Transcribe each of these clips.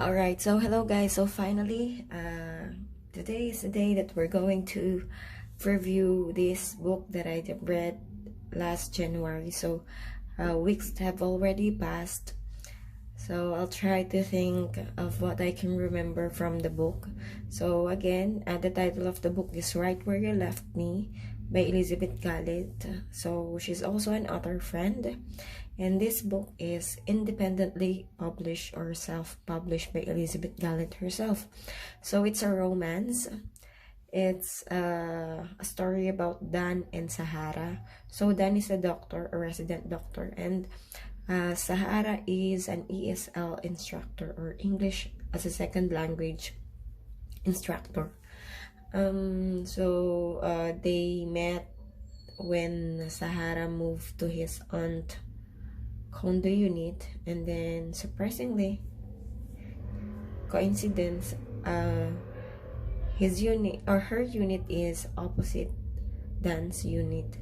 Alright, so hello guys. So finally, today is the day that we're going to review this book that I read last January. So weeks have already passed. So I'll try to think of what I can remember from the book. So again, the title of the book is Right Where You Left Me by Elizabeth Galit. So she's also an author friend. And this book is independently published or self-published by Elizabeth Galit herself. So it's a romance. It's a story about Dan and Sahara. So Dan is a doctor, a resident doctor, and Sahara is an ESL instructor, or English as a second language instructor. They met when Sahara moved to his aunt condo unit, and then surprisingly, coincidence, his unit or her unit is opposite Dan's unit.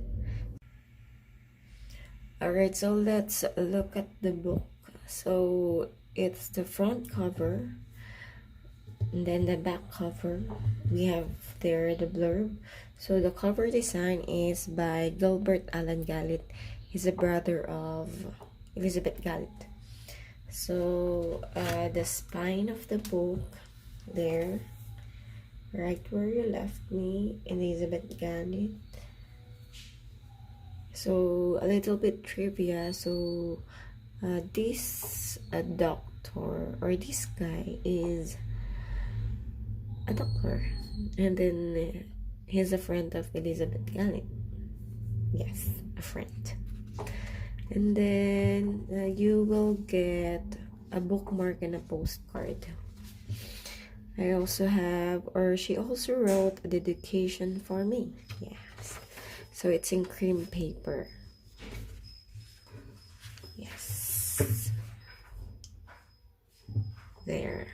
Alright, so let's look at the book. So it's the front cover, and then the back cover. We have there the blurb. So the cover design is by Gilbert Alan Galit. He's a brother of Elizabeth Galit. So the spine of the book there, Right Where You Left Me, Elizabeth Galit. So a little bit trivia. So this doctor, or this guy, is a doctor, and then he's a friend of Elizabeth Galit. Yes, a friend. And then you will get a bookmark and a postcard. I also have, or she also wrote a dedication for me. Yes. So it's in cream paper. Yes. There.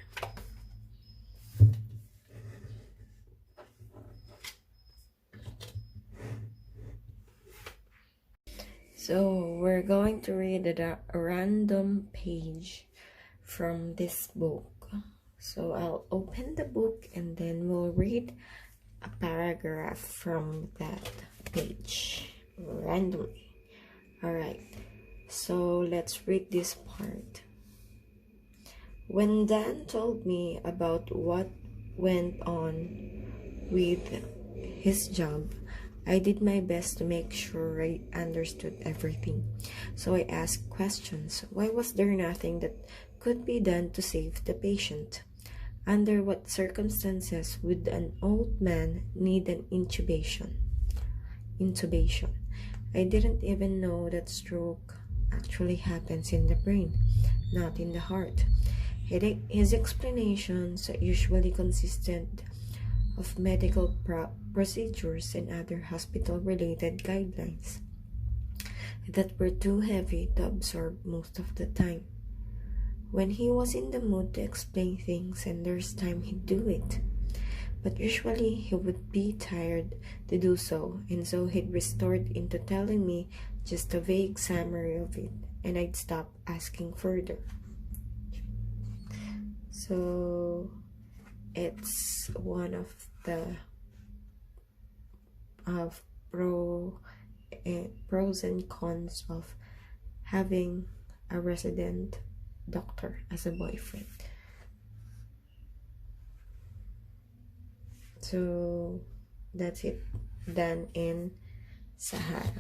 So we're going to read a random page from this book. So I'll open the book and then we'll read a paragraph from that page randomly. Alright, so let's read this part. When Dan told me about what went on with his job, I did my best to make sure I understood everything. So I asked questions. Why was there nothing that could be done to save the patient? Under what circumstances would an old man need an intubation? I didn't even know that stroke actually happens in the brain, not in the heart. His explanations usually consisted of medical procedures and other hospital-related guidelines that were too heavy to absorb most of the time. When he was in the mood to explain things and there's time, he'd do it. But usually he would be tired to do so, and so he'd resort into telling me just a vague summary of it, and I'd stop asking further. So it's one of the pros and cons of having a resident doctor as a boyfriend. So that's it. Dan and Sahara.